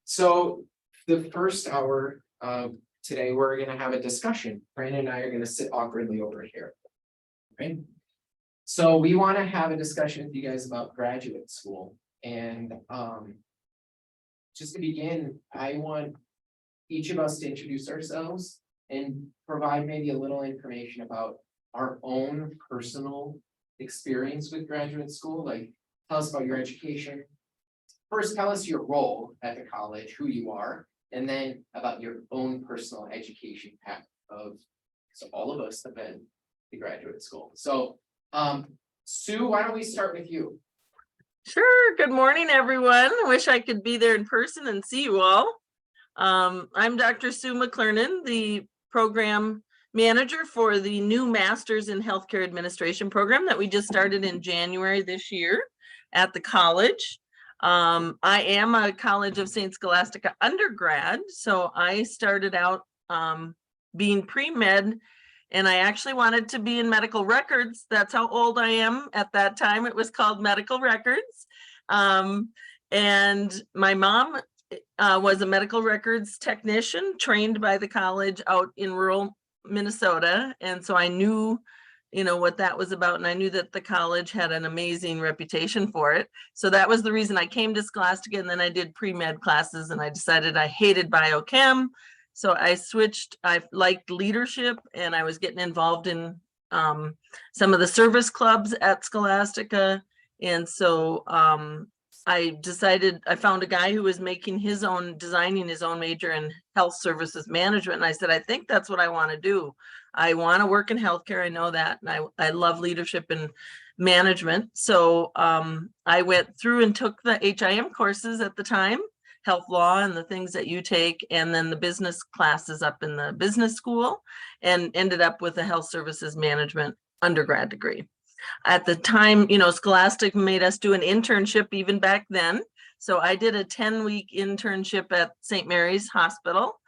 So the first hour of today, we're gonna have a discussion. Brandon and I are gonna sit awkwardly over here. Right? So we want to have a discussion with you guys about graduate school and just to begin, I want each of us to introduce ourselves and provide maybe a little information about our own personal experience with graduate school, like tell us about your education. First, tell us your role at the college, who you are, and then about your own personal education path of, so all of us have been to graduate school. So, Sue, why don't we start with you? Sure. Good morning, everyone. I wish I could be there in person and see you all. I'm Dr. Sue McClernand, the program manager for the new Masters in Healthcare Administration program that we just started in January this year at the college. I am a College of St. Scholastica undergrad, so I started out being pre-med, and I actually wanted to be in medical records. That's how old I am. At that time, it was called medical records. And my mom was a medical records technician trained by the college out in rural Minnesota. And so I knew, what that was about. And I knew that the college had an amazing reputation for it. So that was the reason I came to Scholastica. And then I did pre-med classes and I decided I hated biochem. So I switched. I liked leadership and I was getting involved in some of the service clubs at Scholastica. And so I decided, I found a guy who was designing his own major in health services management. And I said, I think that's what I want to do. I want to work in healthcare. I know that. And I love leadership and management. So I went through and took the HIM courses at the time, health law and the things that you take, and then the business classes up in the business school, and ended up with a health services management undergrad degree. At the time, Scholastic made us do an internship even back then. So I did a 10-week internship at St. Mary's Hospital,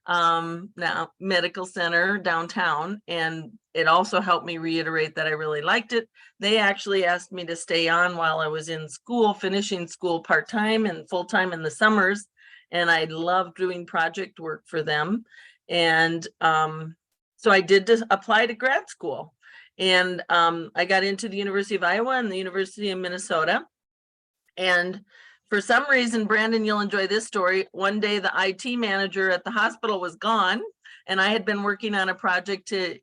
now medical center downtown. And it also helped me reiterate that I really liked it. They actually asked me to stay on while I was in school, finishing school part-time and full-time in the summers. And I loved doing project work for them. And so I did apply to grad school. And I got into the University of Iowa and the University of Minnesota. And for some reason, Brandon, you'll enjoy this story. One day, the IT manager at the hospital was gone, and I had been working on a project to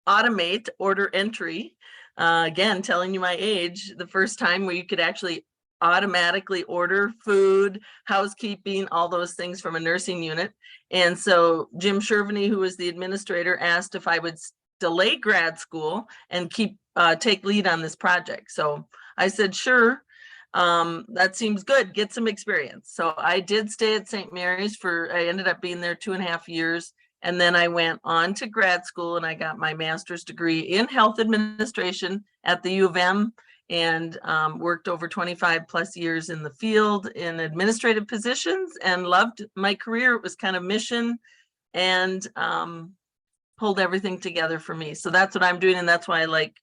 automate order entry. Again, telling you my age, the first time where you could actually automatically order food, housekeeping, all those things from a nursing unit. And so Jim Shervany, who was the administrator, asked if I would delay grad school and take lead on this project. So I said, sure, that seems good, get some experience. So I did stay at St. Mary's I ended up being there 2.5 years. And then I went on to grad school and I got my master's degree in health administration at the U of M, and worked over 25 plus years in the field in administrative positions and loved my career. It was kind of mission and pulled everything together for me. So that's what I'm doing. And that's why I like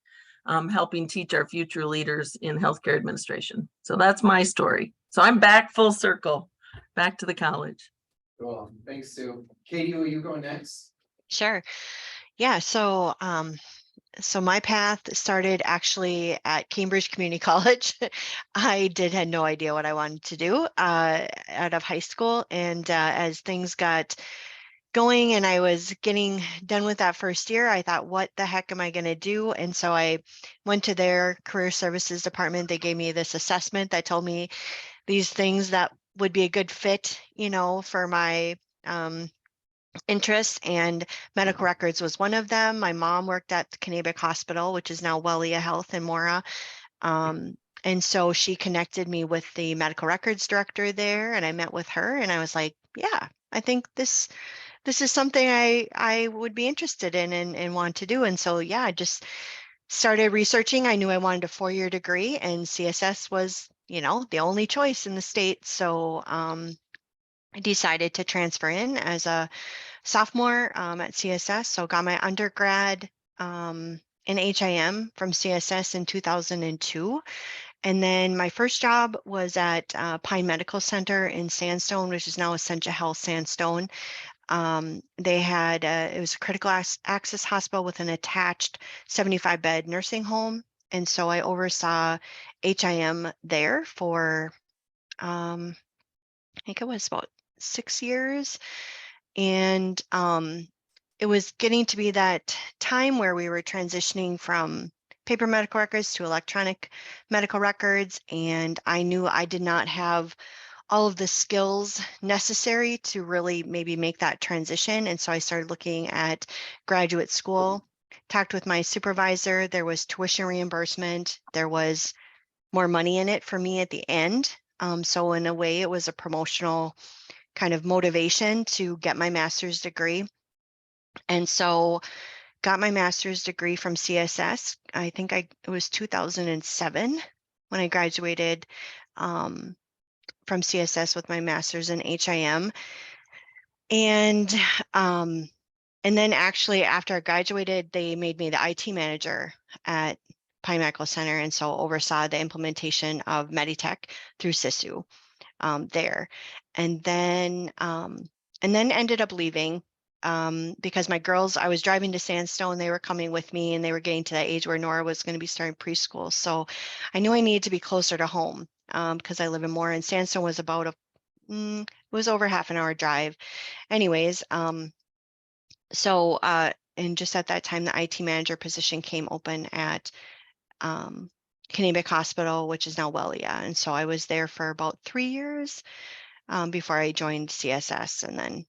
helping teach our future leaders in healthcare administration. So that's my story. So I'm back full circle, back to the college. Cool. Thanks, Sue. Katie, will you go next? Sure. Yeah. So my path started actually at Cambridge Community College. I had no idea what I wanted to do out of high school. And as things got going and I was getting done with that first year, I thought, what the heck am I going to do? And so I went to their career services department. They gave me this assessment that told me these things that would be a good fit, for my interest, and medical records was one of them. My mom worked at Kanabec Hospital, which is now Wellia Health in Mora. And so she connected me with the medical records director there, and I met with her and I was like, yeah, I think this is something I would be interested in and want to do. And so, yeah, I just started researching. I knew I wanted a 4-year degree, and CSS was, the only choice in the state. So I decided to transfer in as a sophomore at CSS. So got my undergrad in HIM from CSS in 2002. And then my first job was at Pine Medical Center in Sandstone, which is now Essentia Health Sandstone. They had, it was a critical access hospital with an attached 75-bed nursing home. And so I oversaw HIM there for, I think it was about 6 years. And it was getting to be that time where we were transitioning from paper medical records to electronic medical records. And I knew I did not have all of the skills necessary to really maybe make that transition. And so I started looking at graduate school, talked with my supervisor. There was tuition reimbursement. There was more money in it for me at the end. So in a way, it was a promotional kind of motivation to get my master's degree. And so got my master's degree from CSS. I think it was 2007 when I graduated from CSS with my master's in HIM. And then actually after I graduated, they made me the IT manager at Pine Medical Center, and so oversaw the implementation of Meditech through SISU there. And then ended up leaving because my girls, I was driving to Sandstone, they were coming with me, and they were getting to that age where Nora was going to be starting preschool. So I knew I needed to be closer to home because I live in Moore, and Sandstone was about it was over half an hour drive. Anyways, so and just at that time, the IT manager position came open at Kaniebik Hospital, which is now Wellia. And so I was there for about 3 years before I joined CSS. And then,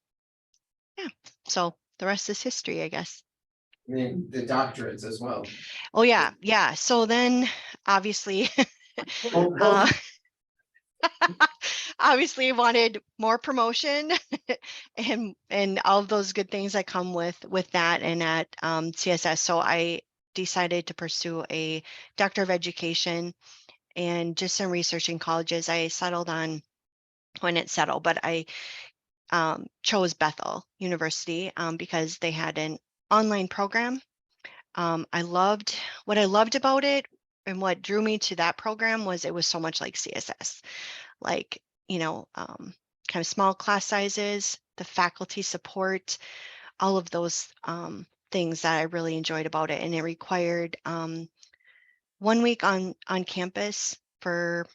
yeah, so the rest is history, I guess. And then the doctorates as well. Oh, yeah. Yeah. So then obviously, Oh, obviously wanted more promotion and all of those good things that come with that and at CSS. So I decided to pursue a Doctor of Education and just some research in colleges. I settled on, when it settled, but I chose Bethel University because they had an online program. What I loved about it and what drew me to that program was it was so much like CSS, like, kind of small class sizes, the faculty support, all of those things that I really enjoyed about it. And it required 1 week on campus for,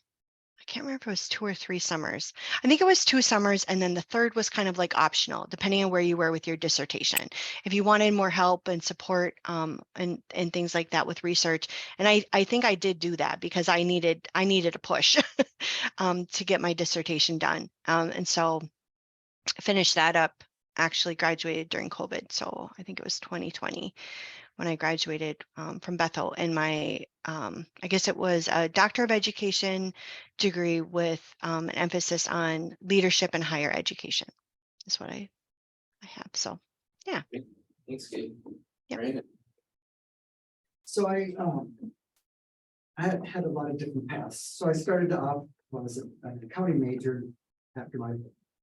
I can't remember if it was 2 or 3 summers. I think it was 2 summers, and then the third was kind of like optional, depending on where you were with your dissertation. If you wanted more help and support and things like that with research, and I think I did do that because I needed a push to get my dissertation done, and so I finished that up. Actually graduated during COVID, so I think it was 2020 when I graduated from Bethel, and my, I guess it was a Doctor of Education degree with an emphasis on leadership and higher education is what I have. So, yeah. thanks, Gabe. Yep. Right. So I had a lot of different paths. So I started off as an accounting major. After my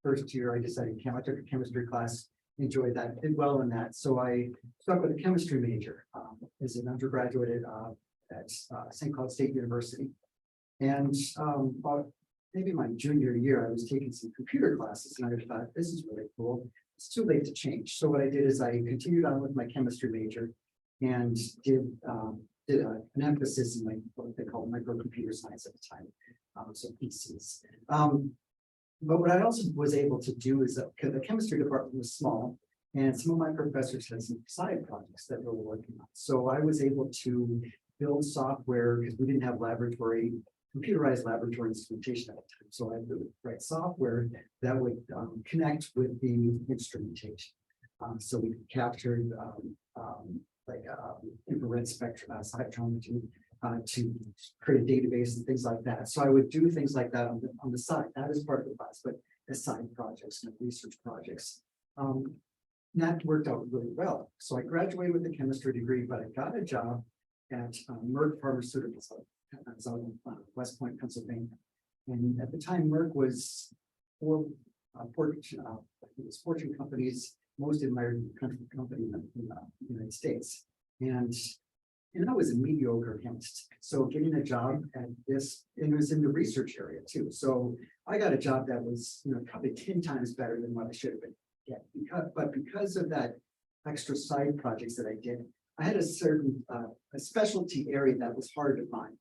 first year, I decided I took a chemistry class, enjoyed that, did well in that. So I stuck with a chemistry major as an undergraduate at St. Cloud State University. And about maybe my junior year, I was taking some computer classes, and I thought, this is really cool. It's too late to change. So what I did is I continued on with my chemistry major and did an emphasis in what they call microcomputer science at the time, so PCs. But what I also was able to do is that the chemistry department was small, and some of my professors had some side projects that we were working on. So I was able to build software because we didn't have computerized laboratory instrumentation at the time. So I would write software that would connect with the instrumentation. So we captured infrared spectrum, cytometry, to create a database and things like that. So I would do things like that on the side, not as part of the class, but as side projects and research projects. That worked out really well. So I graduated with a chemistry degree, but I got a job at Merck Pharmaceuticals. I was out in West Point, Pennsylvania. And at the time, Merck was Fortune companies, most admired company in the United States. And And I was a mediocre chemist, so getting a job at this, and it was in the research area too, so I got a job that was, probably 10 times better than what I should have been. Yeah, because of that extra side projects that I did, I had a certain, a specialty area that was hard to find.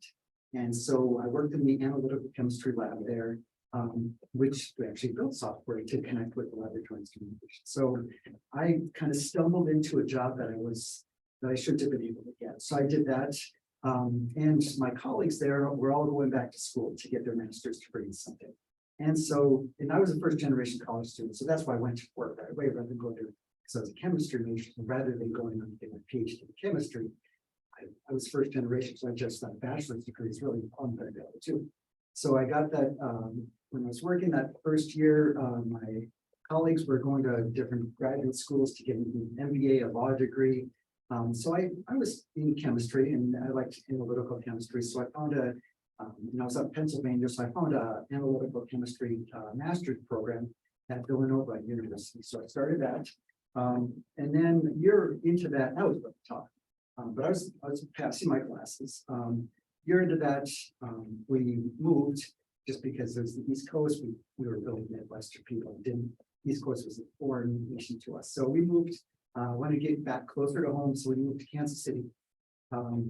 And so I worked in the analytical chemistry lab there, which we actually built software to connect with the laboratory instrumentation. So I kind of stumbled into a job that I shouldn't have been able to get. So I did that. And my colleagues there were all going back to school to get their master's degree in something. And I was a first generation college student, so that's why I went to work that way rather than go to, because I was a chemistry major, rather than going on to get a PhD in chemistry. I was first generation, so I just got a bachelor's degree. It's really fun too. So I got that when I was working that first year. My colleagues were going to different graduate schools to get an MBA, a law degree. So I was in chemistry and I liked analytical chemistry. So I found and I was up in Pennsylvania, so I found an analytical chemistry master's program at Villanova University. So I started that. And then a year into that was really tough. But I was passing my classes. Year into that, we moved just because there's the East Coast. We were building Midwestern people. East Coast was a foreign nation to us. So we moved, wanted to get back closer to home. So we moved to Kansas City.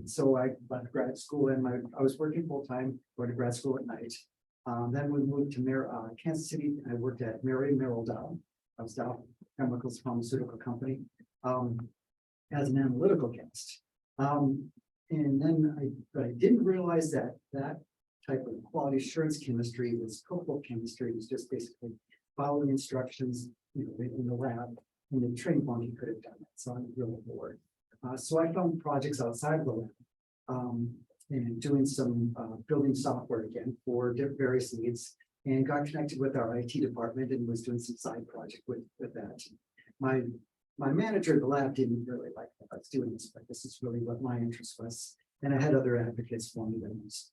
So I left grad school and I was working full time, going to grad school at night. Then we moved to Kansas City. And I worked at Mary Merrill Dow. I was Dow Chemicals Pharmaceutical Company. As an analytical chemist. And then I didn't realize that type of quality assurance chemistry was copal chemistry. It was just basically following instructions, in the lab, and the trained monkey could have done it. So I'm really bored. So I found projects outside of the lab, and doing some building software again for various needs, and got connected with our IT department and was doing some side project with that. My manager at the lab didn't really like that I was doing this, but this is really what my interest was. And I had other advocates for me that was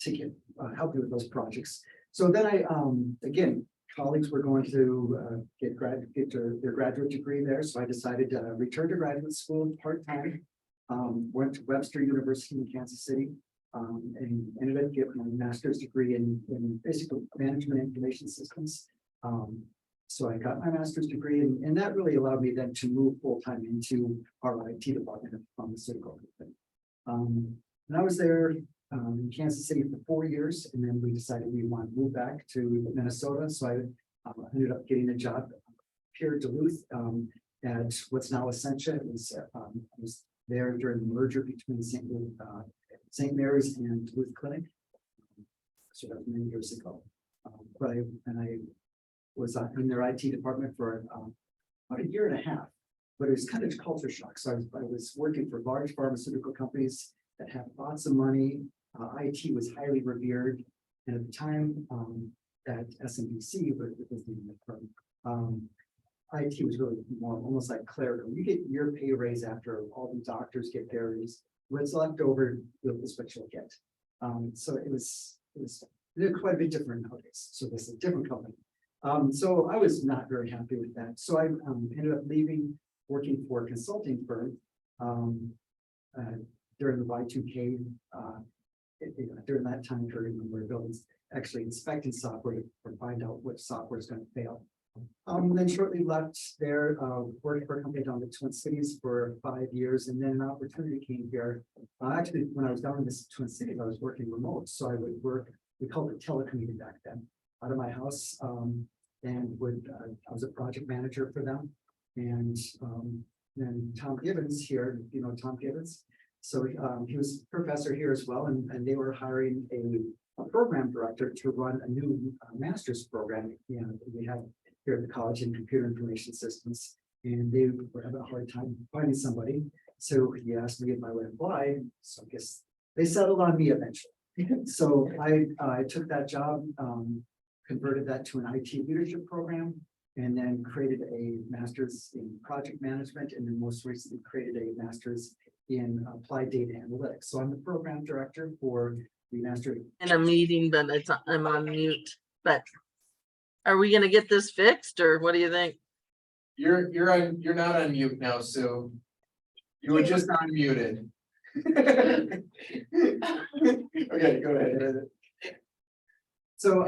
to help me with those projects. So then again, colleagues were going to get their graduate degree there. So I decided to return to graduate school part-time. Went to Webster University in Kansas City, and ended up getting my master's degree in basically management information systems. So I got my master's degree, and that really allowed me then to move full-time into our IT department of pharmaceutical company. And I was there in Kansas City for 4 years, and then we decided we want to move back to Minnesota. So I ended up getting a job here in Duluth at what's now Essentia. I was there during the merger between St. Mary's and Duluth Clinic. So that was many years ago. I was in their IT department for about 1.5 years, but it was kind of culture shock. So I was working for large pharmaceutical companies that have lots of money. IT was highly revered, and at the time at SMBC, but it was the firm, IT was really more almost like clerical. You get your pay raise after all the doctors get theirs. What's left over is what you'll get. So it was quite a bit different nowadays. So this is a different company. So I was not very happy with that. So I ended up leaving, working for a consulting firm during the Y2K. During that time period when we were actually inspecting software to find out which software is going to fail. Then shortly left there, worked for a company down in the Twin Cities for 5 years, and then an opportunity came here. Actually, when I was down in the Twin Cities, I was working remote, so I would work. We called it telecommuting back then, out of my house, and I was a project manager for them. And then Tom Gibbons here, Tom Gibbons. So he was a professor here as well, and they were hiring a program director to run a new master's program. We have here at the college in computer information systems, and they were having a hard time finding somebody. So he asked me if I would apply. So I guess they settled on me eventually. So I took that job, converted that to an IT leadership program, and then created a master's in project management, and then most recently created a master's in applied data analytics. So I'm the program director for the master. In a meeting, but I'm on mute. But are we gonna get this fixed, or what do you think? You're not on mute now, Sue. You were just unmuted. Okay, go ahead. So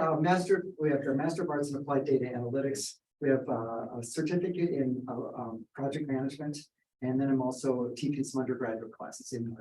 we have the Master of Arts in Applied Data Analytics. We have a certificate in project management. And then I'm also teaching some undergraduate classes in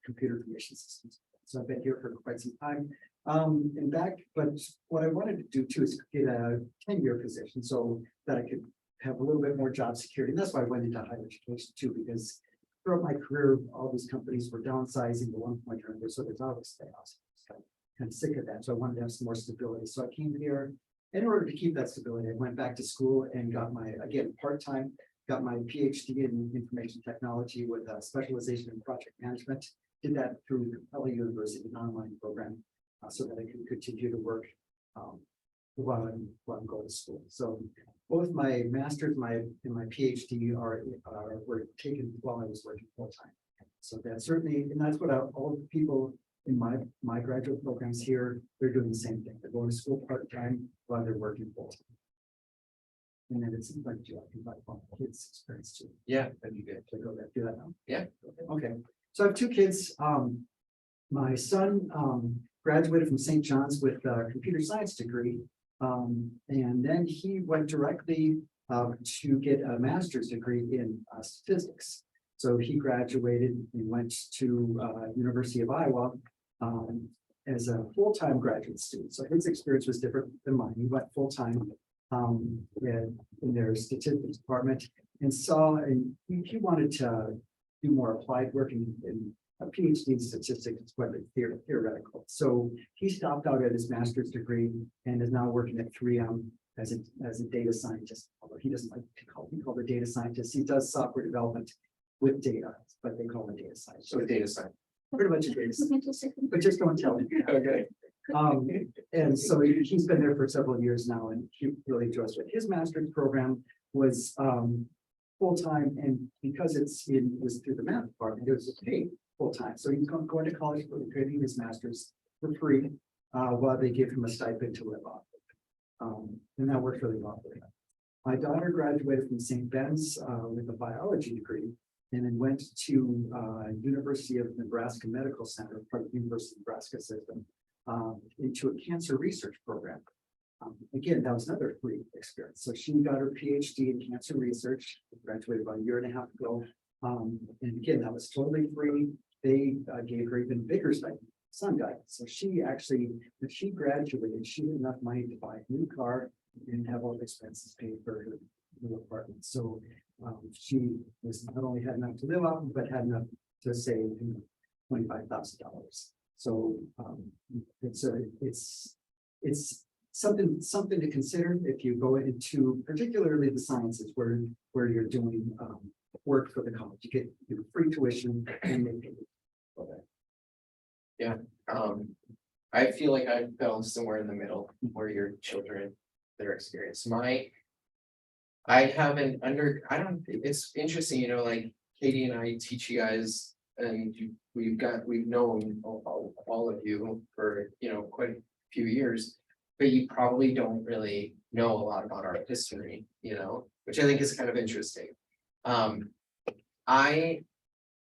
computer information systems. So I've been here for quite some time. But what I wanted to do too is get a 10-year position so that I could have a little bit more job security. And that's why I went into higher education too, because throughout my career, all these companies were downsizing to one point or another, so there's always chaos. So I'm kind of sick of that. So I wanted to have some more stability. So I came here in order to keep that stability. I went back to school and got my, again, part-time, got my PhD in information technology with a specialization in project management. Did that through Capella University, an online program, so that I could continue to work while I'm going to school. So both my master's, and my PhD were taken while I was working full time. So that's certainly, and that's what all the people in my graduate programs here, they're doing the same thing. They're going to school part time while they're working full time. And then it's like kids experience too. Yeah, that'd be good. So go there, do that now. Yeah. Okay, so I have two kids. My son graduated from St. John's with a computer science degree. And then he went directly to get a master's degree in statistics. So he graduated and went to University of Iowa as a full-time graduate student. So his experience was different than mine. He went full-time in their statistics department and he wanted to do more applied work in a PhD in statistics. It's quite theoretical. So he stopped out at his master's degree and is now working at 3M as a data scientist. Although he doesn't like to be called a data scientist. He does software development with data, but they call him a data scientist. So data science. Pretty much a data scientist, but just don't tell him. Okay. And so he's been there for several years now and he really enjoys it. His master's program was full-time, and because it was through the math department, it was paid full-time. So he's going to college for getting his master's for free while they give him a stipend to live off of. And that worked really well for him. My daughter graduated from St. Ben's with a biology degree and then went to University of Nebraska Medical Center, part of the University of Nebraska system, into a cancer research program. Again, that was another free experience. So she got her PhD in cancer research, graduated about a year and a half ago. And again, that was totally free. They gave her even bigger stipend, son got it. So she actually, when she graduated, she had enough money to buy a new car and have all the expenses paid for her new apartment. So she was not only had enough to live off, but had enough to save $25,000. So it's something to consider if you go into particularly the sciences where you're doing work for the college. You get free tuition and they pay you for that. Yeah, I feel like I fell somewhere in the middle where your children, their experience. I have it's interesting, like Katie and I teach you guys and we've known all of you for, quite a few years, but you probably don't really know a lot about our history, which I think is kind of interesting. I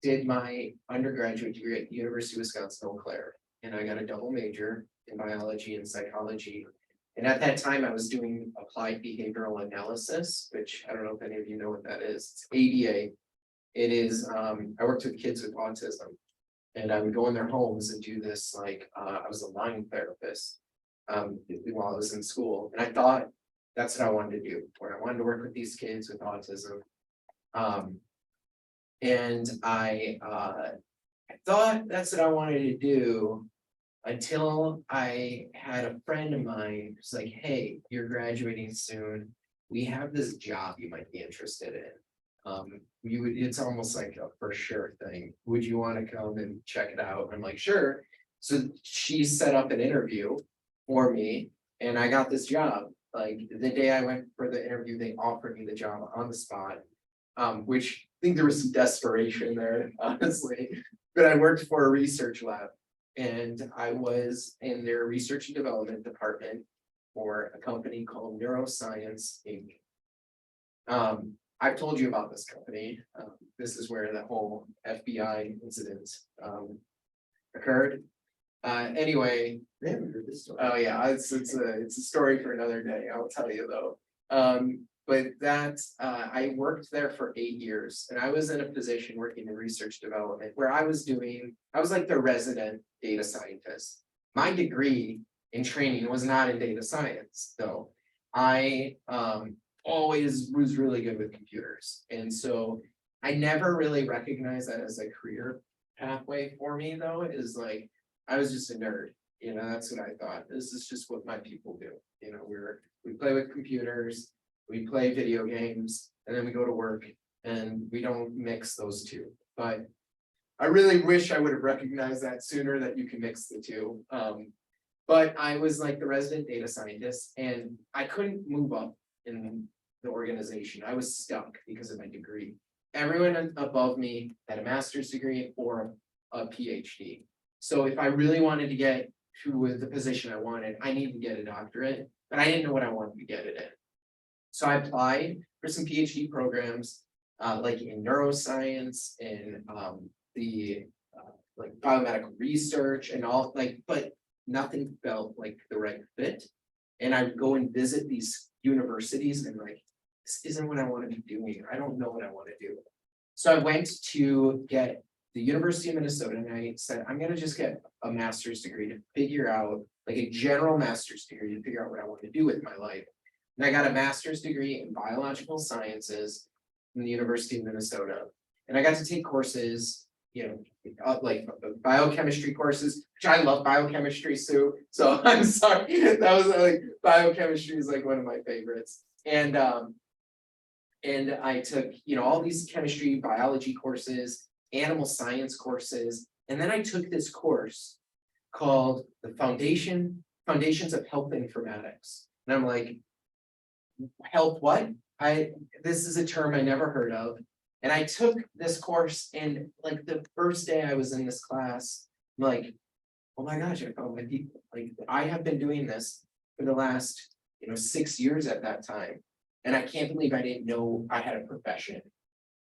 did my undergraduate degree at the University of Wisconsin-Eau Claire, and I got a double major in biology and psychology. And at that time, I was doing applied behavioral analysis, which I don't know if any of you know what that is. It's ABA. It is, I worked with kids with autism, and I would go in their homes and do this, I was a line therapist while I was in school. And I thought that's what I wanted to do, where I wanted to work with these kids with autism. And I thought that's what I wanted to do until I had a friend of mine who's like, hey, you're graduating soon. We have this job you might be interested in. It's almost like a for sure thing. Would you want to come and check it out? I'm like, sure. So she set up an interview for me and I got this job. Like the day I went for the interview, they offered me the job on the spot. Which I think there was some desperation there, honestly, but I worked for a research lab and I was in their research and development department for a company called Neuroscience Inc. I've told you about this company. This is where the whole FBI incident occurred. Anyway, They haven't heard this story. oh yeah, it's a story for another day, I'll tell you though. But that, I worked there for 8 years and I was in a position working in research development where I was like the resident data scientist. My degree in training was not in data science, though. I always was really good with computers. And so I never really recognized that as a career pathway for me, though, is like, I was just a nerd. You know, that's what I thought. This is just what my people do. You know, we play with computers, we play video games, and then we go to work and we don't mix those two. But I really wish I would have recognized that sooner, that you can mix the two. But I was like the resident data scientist and I couldn't move up in the organization. I was stuck because of my degree. Everyone above me had a master's degree or a PhD. So if I really wanted to get to the position I wanted, I needed to get a doctorate, but I didn't know what I wanted to get it in. So I applied for some PhD programs, like in neuroscience and like biomedical research and all, like, but nothing felt like the right fit. And I would go and visit these universities and like, this isn't what I want to be doing. I don't know what I want to do. So I went to get the University of Minnesota and I said, I'm gonna just get a master's degree to figure out, like a general master's degree to figure out what I want to do with my life. And I got a master's degree in biological sciences from the University of Minnesota. And I got to take courses, you know, like biochemistry courses, which I love biochemistry, Sue. So I'm sorry, that was like, biochemistry is like one of my favorites. And I took, you know, all these chemistry, biology courses, animal science courses. And then I took this course called the Foundations of Health Informatics. And I'm like, health what? This is a term I never heard of. And I took this course and like the first day I was in this class, I'm like, oh my gosh, I found my people. Like I have been doing this for the last, 6 years at that time. And I can't believe I didn't know I had a profession.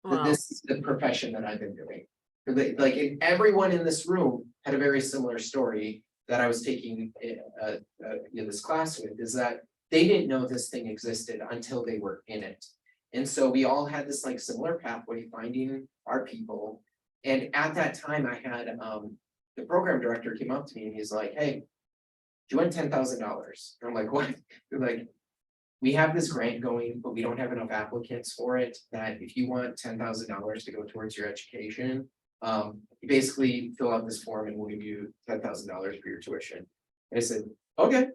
That Wow. this is the profession that I've been doing. Like everyone in this room had a very similar story that I was taking this class with, is that they didn't know this thing existed until they were in it. And so we all had this like similar pathway, finding our people. And at that time I had the program director came up to me and he's like, hey, do you want $10,000? And I'm like, what? They're like, we have this grant going, but we don't have enough applicants for it, that if you want $10,000 to go towards your education, you basically fill out this form and we'll give you $10,000 for your tuition. And I said, okay.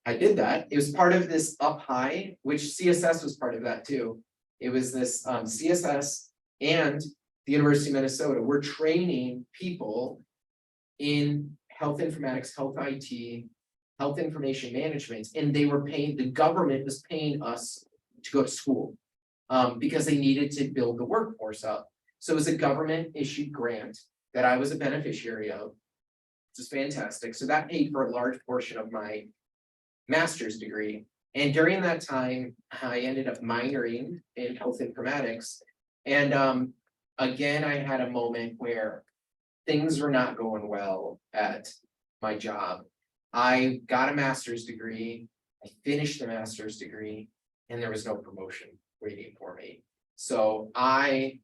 I did that. It was part of this Up High, which CSS was part of that too. It was this CSS and the University of Minnesota. We're training people in health informatics, health IT, health information management, and they were paying, the government was paying us to go to school because they needed to build the workforce up. So it was a government issued grant that I was a beneficiary of, which is fantastic. So that paid for a large portion of my master's degree. And during that time, I ended up minoring in health informatics. And again, I had a moment where things were not going well at my job. I got a master's degree, I finished the master's degree, and there was no promotion waiting for me. So I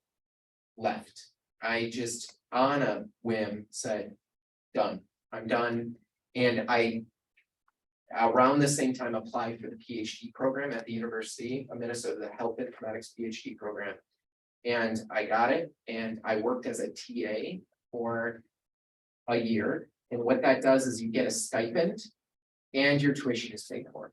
left. I just, on a whim, said, done, I'm done. And I, around the same time, applied for the PhD program at the University of Minnesota, the Health Informatics PhD program. And I got it, and I worked as a TA for a year. And what that does is you get a stipend and your tuition is paid for.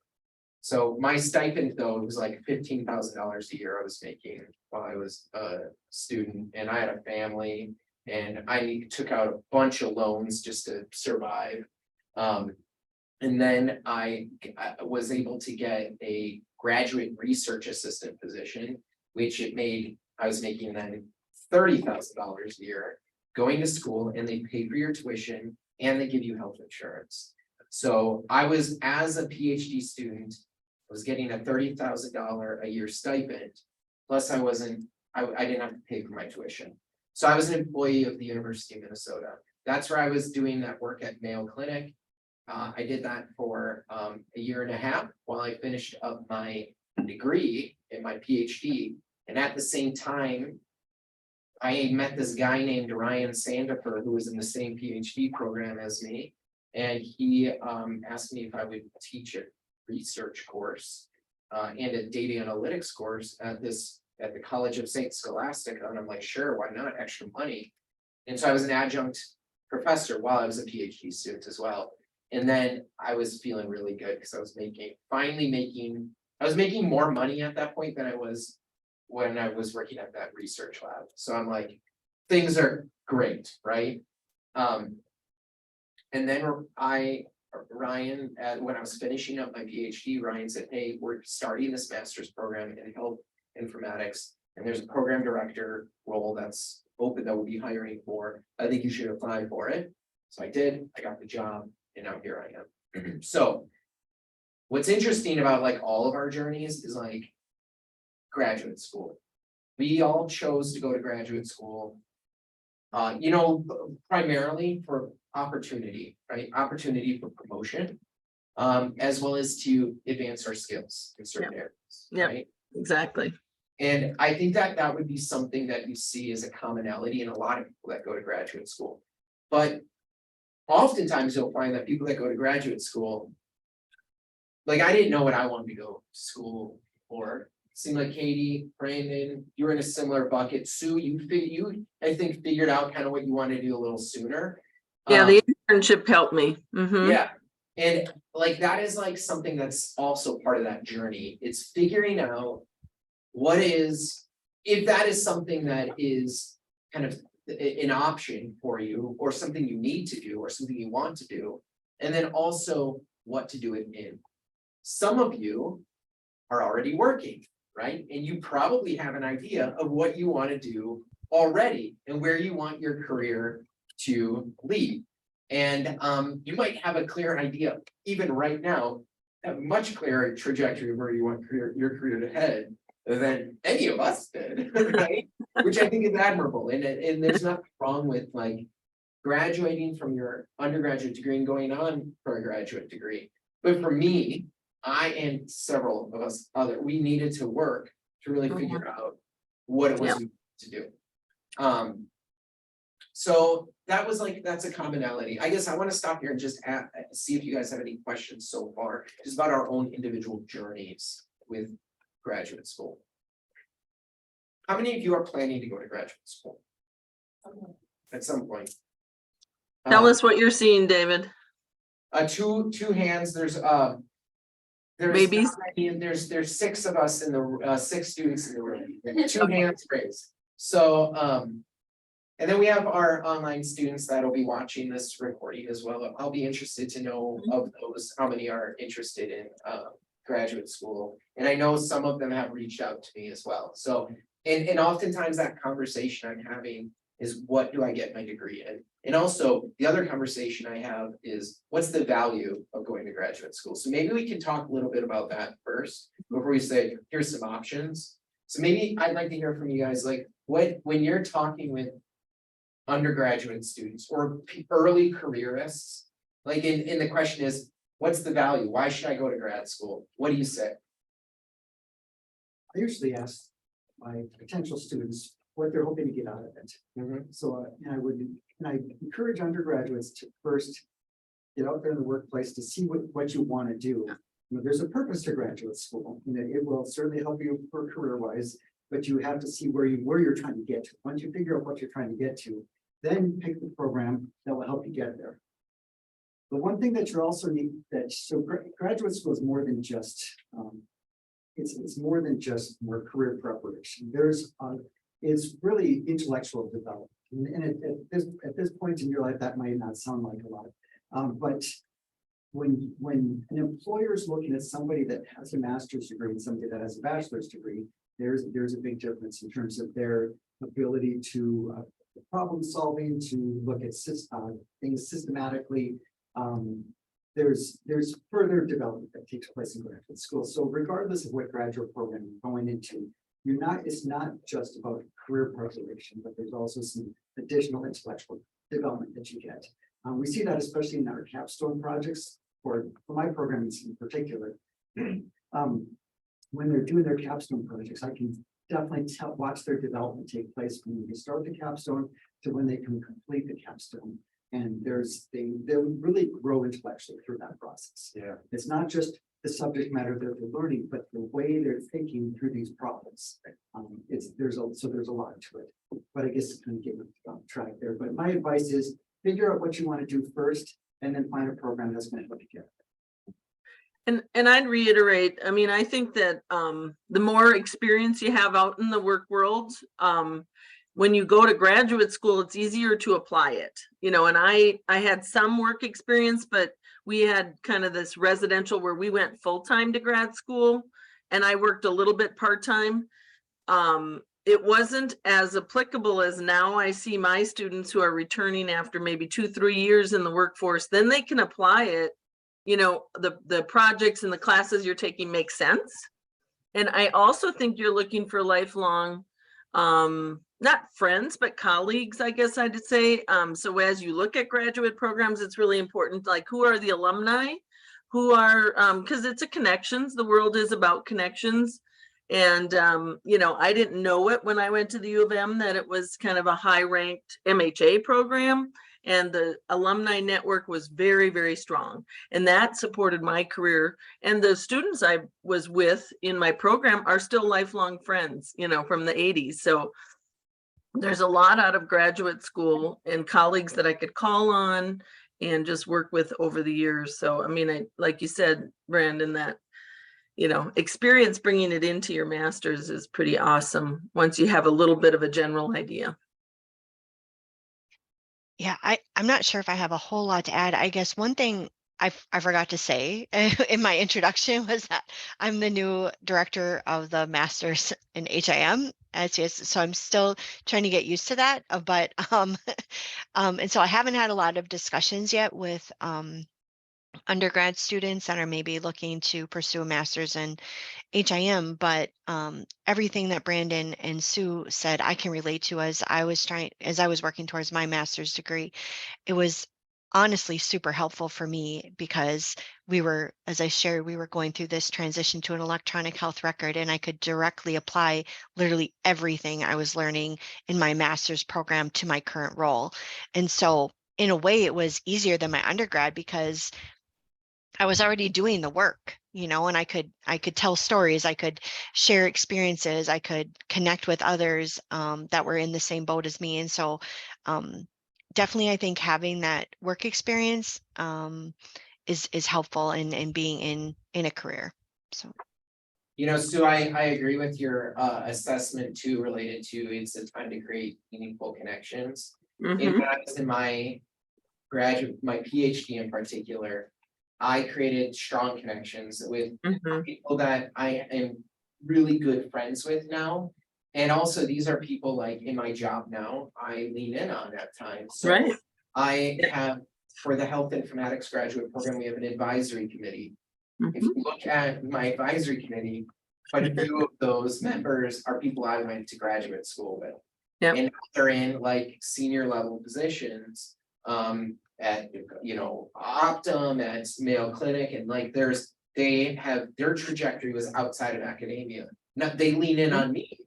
So my stipend, though, was like $15,000 a year I was making while I was a student, and I had a family and I took out a bunch of loans just to survive. And then I was able to get a graduate research assistant position, which I was making then $30,000 a year, going to school, and they pay for your tuition and they give you health insurance. So I was, as a PhD student, I was getting a $30,000 a year stipend, Plus I didn't have to pay for my tuition. So I was an employee of the University of Minnesota. That's where I was doing that work at Mayo Clinic. I did that for a year and a half while I finished up my degree in my PhD. And at the same time, I met this guy named Ryan Sandifer, who was in the same PhD program as me. And he asked me if I would teach a research course and a data analytics course at the College of Saint Scholastica. And I'm like, sure, why not? Extra money. And so I was an adjunct professor while I was a PhD student as well. And then I was feeling really good because I was making more money at that point than I was when I was working at that research lab. So I'm like, things are great, right? And then Ryan, when I was finishing up my PhD, Ryan said, hey, we're starting this master's program in health informatics, and there's a program director role that's open that we'll be hiring for. I think you should apply for it. So I did, I got the job, and now here I am. So what's interesting about like all of our journeys is like graduate school. We all chose to go to graduate school, primarily for opportunity, right? Opportunity for promotion, as well as to advance our skills in certain areas, right? Exactly. And I think that would be something that you see as a commonality in a lot of people that go to graduate school. But oftentimes you'll find that people that go to graduate school, like I didn't know what I wanted to go to school for. Seemed like Katie, Brandon, you were in a similar bucket. Sue, you I think figured out kind of what you wanted to do a little sooner. Yeah, the internship helped me. Mhm. Yeah, and like that is like something that's also part of that journey. It's figuring out what is, if that is something that is kind of an option for you, or something you need to do, or something you want to do, and then also what to do it in. Some of you are already working, right? And you probably have an idea of what you want to do already and where you want your career to lead. And you might have a clear idea, even right now, a much clearer trajectory of where you want your career to head than any of us did, right? Which I think is admirable. And there's nothing wrong with like graduating from your undergraduate degree and going on for a graduate degree. But for me, I and several of us we needed to work to really figure out what it was we wanted to do. So that's a commonality. I guess I want to stop here and just see if you guys have any questions so far, just about our own individual journeys with graduate school. How many of you are planning to go to graduate school? At some point. Tell us what you're seeing, David. Two hands, there's Babies. there's 6 of us in the 6 students in the room, 2 hands raised. So and then we have our online students that'll be watching this recording as well. I'll be interested to know of those, how many are interested in graduate school. And I know some of them have reached out to me as well. So, and oftentimes that conversation I'm having is, what do I get my degree in? And also the other conversation I have is, what's the value of going to graduate school? So maybe we can talk a little bit about that first before we say, here's some options. So maybe I'd like to hear from you guys, like when you're talking with undergraduate students or early careerists, like in the question is, what's the value? Why should I go to grad school? What do you say? I usually ask my potential students what they're hoping to get out of it. So I encourage undergraduates to first get out there in the workplace to see what you want to do. There's a purpose to graduate school. It will certainly help you for career-wise, but you have to see where you're trying to get to. Once you figure out what you're trying to get to, then pick the program that will help you get there. The one thing that you also need graduate school is more than just it's more than just more career preparation. It's really intellectual development, and at this point in your life that might not sound like a lot, but when an employer is looking at somebody that has a master's degree and somebody that has a bachelor's degree, there's a big difference in terms of their ability to problem solving, to look at things systematically. There's further development that takes place in graduate school. So regardless of what graduate program you're going into, it's not just about career preparation, but there's also some additional intellectual development that you get. We see that especially in our capstone projects, for my programs in particular. When they're doing their capstone projects, I can definitely watch their development take place from when they start the capstone to when they can complete the capstone. And they really grow intellectually through that process. Yeah. It's not just the subject matter that they're learning, but the way they're thinking through these problems. There's a lot to it, but I guess it's kind of getting off track there. But my advice is figure out what you want to do first, and then find a program that's going to help you get it. And I'd reiterate, I mean, I think that the more experience you have out in the work world, when you go to graduate school, it's easier to apply it, you know, and I had some work experience, but we had kind of this residential where we went full-time to grad school, and I worked a little bit part-time. It wasn't as applicable as now I see my students who are returning after maybe 2-3 years in the workforce, then they can apply it. You know, the projects and the classes you're taking make sense. And I also think you're looking for lifelong, not friends, but colleagues, I guess I'd say. So as you look at graduate programs, it's really important, like who are the alumni, who are, because it's a connections, the world is about connections. And, you know, I didn't know it when I went to the U of M that it was kind of a high ranked MHA program. And the alumni network was very, very strong. And that supported my career. And the students I was with in my program are still lifelong friends, you know, from the 80s. So there's a lot out of graduate school and colleagues that I could call on and just work with over the years. So, I mean, like you said, Brandon, that, you know, experience bringing it into your master's is pretty awesome once you have a little bit of a general idea. Yeah, I'm not sure if I have a whole lot to add. I guess one thing I forgot to say in my introduction was that I'm the new director of the Masters in HIM. So I'm still trying to get used to that. But and so I haven't had a lot of discussions yet with undergrad students that are maybe looking to pursue a master's in HIM, but everything that Brandon and Sue said, I can relate to as I was working towards my master's degree. It was honestly super helpful for me because as I shared, we were going through this transition to an electronic health record, and I could directly apply literally everything I was learning in my master's program to my current role. And so in a way, it was easier than my undergrad because I was already doing the work, you know, and I could tell stories, I could share experiences, I could connect with others that were in the same boat as me. And so definitely, I think having that work experience is helpful in being in a career. So, you know, Sue, I agree with your assessment too, related to it's a time to create meaningful connections. Mhm. And when I was in my PhD in particular, I created strong connections with Mhm. people that I am really good friends with now. And also these are people like in my job now, I lean in on at times. So Right. I have, for the health informatics graduate program, we have an advisory committee. If Mhm. you look at my advisory committee, quite a few of those members are people I went to graduate school with. Yep. And they're in like senior level positions, at, you know, Optum, at Mayo Clinic, and like their trajectory was outside of academia. Now they lean in on me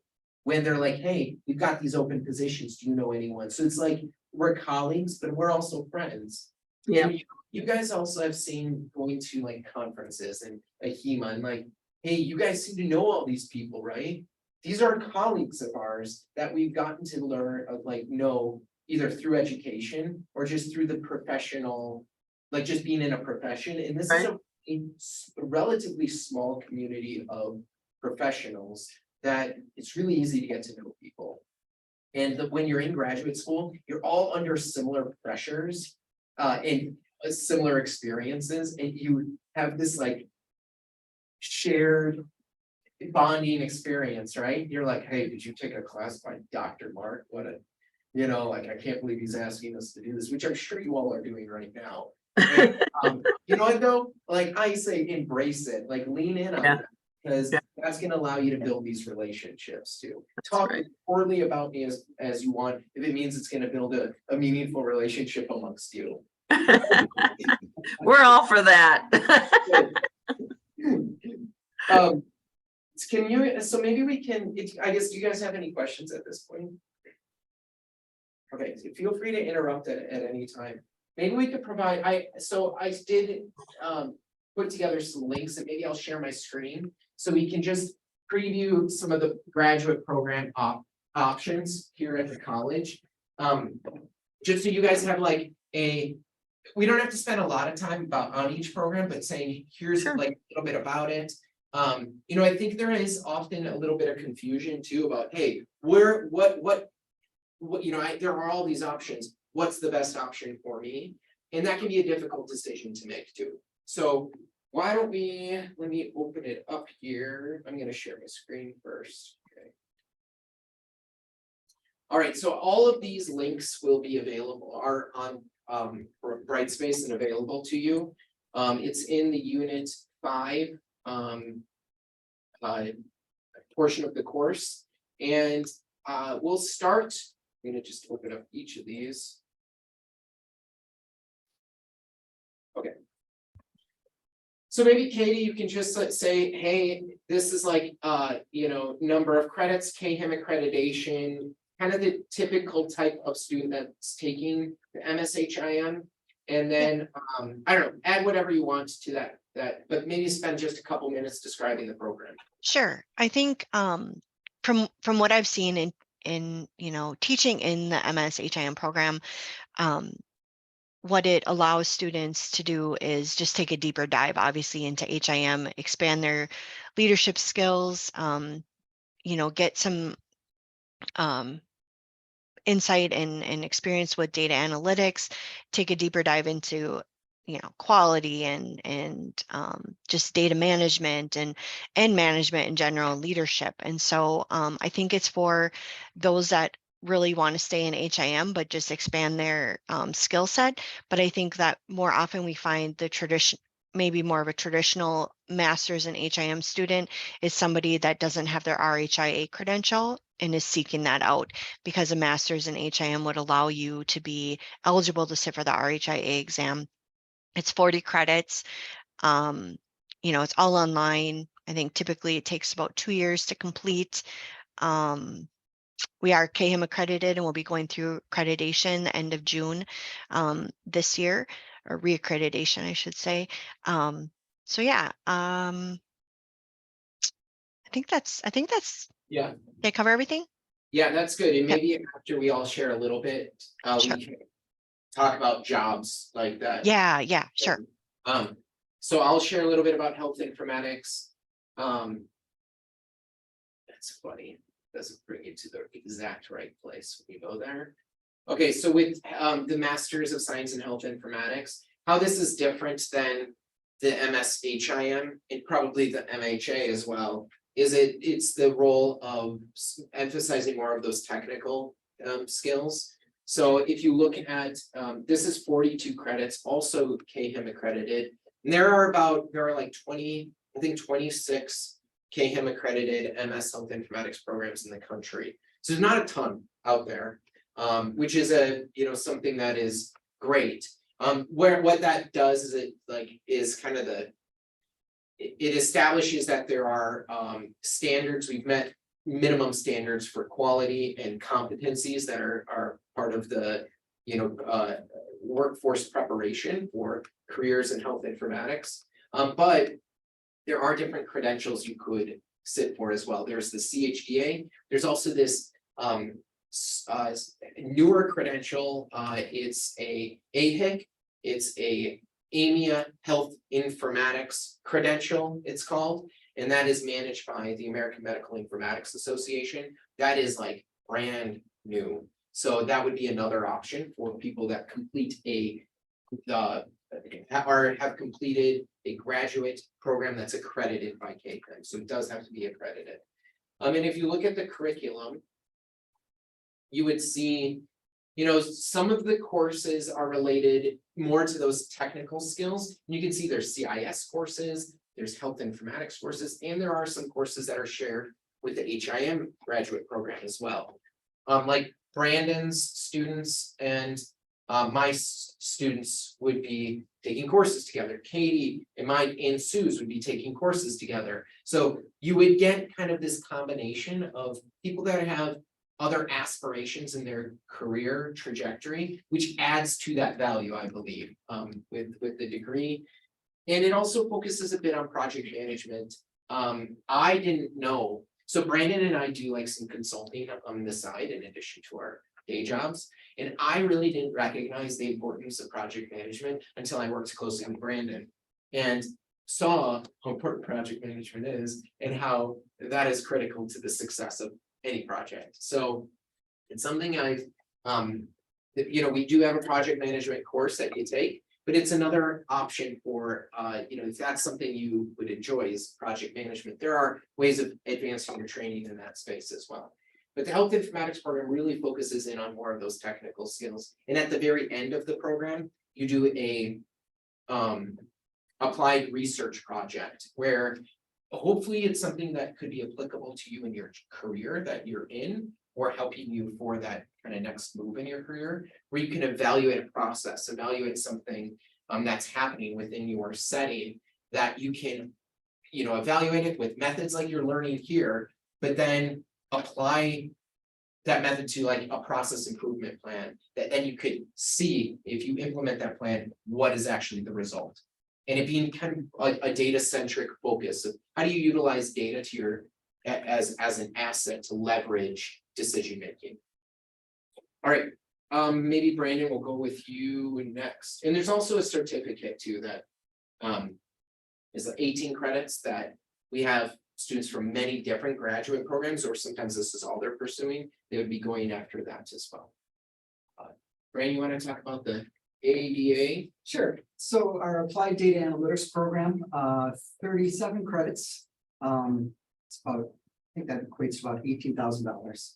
when they're like, hey, we've got these open positions, do you know anyone? So it's like, we're colleagues, but we're also friends. Yeah. And you guys also have seen going to like conferences and AHIMA and like, hey, you guys seem to know all these people, right? These are colleagues of ours that we've gotten to learn know either through education or just through the professional, like just being in a profession. And this is a relatively small community of professionals that it's really easy to get to know people. And when you're in graduate school, you're all under similar pressures and similar experiences, and you have this like shared bonding experience, right? You're like, hey, did you take a class by Dr. Mark? What a, you know, like, I can't believe he's asking us to do this, which I'm sure you all are doing right now. And, you know what though? Like I say, embrace it, like lean in on Yeah. that. Because Yeah. that's gonna allow you to build these relationships too. That's Talk right. poorly about me as you want, if it means it's gonna build a meaningful relationship amongst you. We're all for that. Um, can you, so maybe we can, I guess, do you guys have any questions at this point? Okay, so feel free to interrupt at any time. Maybe we could provide, I did, put together some links and maybe I'll share my screen. So we can just preview some of the graduate program options here at the college. Just so you guys have like we don't have to spend a lot of time on each program, but saying, here's Sure. like a little bit about it. I think there is often a little bit of confusion too about, hey, what, there are all these options. What's the best option for me? And that can be a difficult decision to make too. So why don't let me open it up here. I'm gonna share my screen first. Okay. All right, so all of these links will be available, are on for Brightspace and available to you. It's in the Unit 5 portion of the course. And we'll start, I'm gonna just open up each of these. Okay. So maybe Katie, you can just say, hey, this is like, number of credits, KHIM accreditation, kind of the typical type of student that's taking the MSHIM. And then, I don't know, add whatever you want to that, but maybe spend just a couple minutes describing the program. Sure. I think from what I've seen in teaching in the MSHIM program, what it allows students to do is just take a deeper dive, obviously, into HIM, expand their leadership skills, get some insight and experience with data analytics, take a deeper dive into quality and just data management and management in general, leadership. And so I think it's for those that really want to stay in HIM but just expand their skill set. But I think that more often we find the tradition, maybe more of a traditional master's in HIM student is somebody that doesn't have their RHIA credential and is seeking that out, because a master's in HIM would allow you to be eligible to sit for the RHIA exam. It's 40 credits. It's all online. I think typically it takes about 2 years to complete. We are KHIM accredited and we'll be going through accreditation the end of June this year, or reaccreditation, I should say. So yeah, I think that's Yeah. did I cover everything? Yeah, that's good. And Yep. maybe after we all share a little bit, Sure. we can talk about jobs like that. Yeah, sure. So I'll share a little bit about health informatics. That's funny. Doesn't bring you to the exact right place when you go there. Okay, so with the Masters of Science in Health Informatics, how this is different than the MSHIM and probably the MHA as well, is it's the role of emphasizing more of those technical skills. So if you look at, this is 42 credits, also KHIM accredited. And there are like 26 KHIM accredited MS Health Informatics programs in the country. So there's not a ton out there, which is something that is great. What that does is it establishes that there are standards. We've met minimum standards for quality and competencies that are part of the workforce preparation for careers in health informatics. But there are different credentials you could sit for as well. There's the CHDA. There's also this newer credential. It's a AHIC. It's a AMIA Health Informatics credential, it's called, and that is managed by the American Medical Informatics Association. That is like brand new. So that would be another option for people that complete have completed a graduate program that's accredited by KHIM. So it does have to be accredited. And if you look at the curriculum, you would see, some of the courses are related more to those technical skills. You can see there's CIS courses, there's health informatics courses, and there are some courses that are shared with the HIM graduate program as well. Like Brandon's students and my students would be taking courses together. Katie and mine and Sue's would be taking courses together. So you would get kind of this combination of people that have other aspirations in their career trajectory, which adds to that value, I believe, with the degree. And it also focuses a bit on project management. I didn't know, so Brandon and I do like some consulting on the side in addition to our day jobs. And I really didn't recognize the importance of project management until I worked closely with Brandon. And saw how important project management is and how that is critical to the success of any project. So it's something I've, we do have a project management course that you take, but it's another option for, if that's something you would enjoy is project management. There are ways of advancing your training in that space as well. But the health informatics program really focuses in on more of those technical skills. And at the very end of the program, you do a applied research project where hopefully it's something that could be applicable to you in your career that you're in, or helping you for that kind of next move in your career, where you can evaluate a process, evaluate something that's happening within your setting that you can, evaluate it with methods like you're learning here, but then apply that method to like a process improvement plan that then you could see if you implement that plan, what is actually the result. And it being kind of like a data-centric focus of how do you utilize data to your as an asset to leverage decision making. All right, maybe Brandon will go with you next. And there's also a certificate too that is 18 credits that we have students from many different graduate programs, or sometimes this is all they're pursuing. They would be going after that as well. Brandon, you want to talk about the ADA? Sure. So our applied data analytics program, 37 credits. It's about, I think that equates to about $18,000.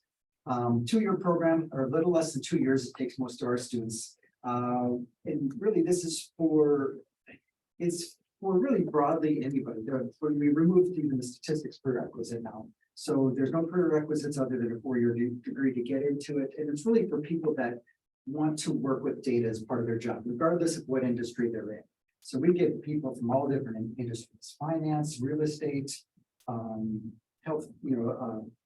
2-year program, or a little less than 2 years, it takes most of our students. And really, this is it's for really broadly anybody. We removed even the statistics prerequisite now. So there's no prerequisites other than a 4-year degree to get into it. And it's really for people that want to work with data as part of their job, regardless of what industry they're in. So we get people from all different industries: finance, real estate, health,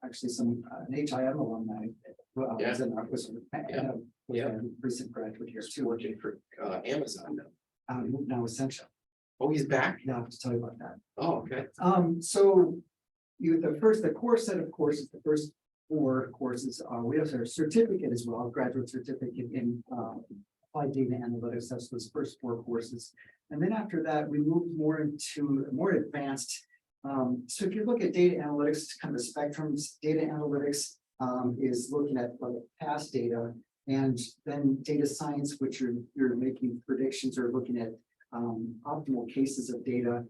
actually some an HIM alumni was a recent graduate here too. Working for Amazon now. Moved now Essential. Oh, he's back? Yeah, I have to tell you about that. Oh, okay. So the core set of courses, the first 4 courses, we have our certificate as well, graduate certificate in applied data analytics. That's those first 4 courses. And then after that, we moved more into more advanced. So if you look at data analytics, kind of the spectrums, data analytics is looking at past data, and then data science, which you're making predictions or looking at optimal cases of data,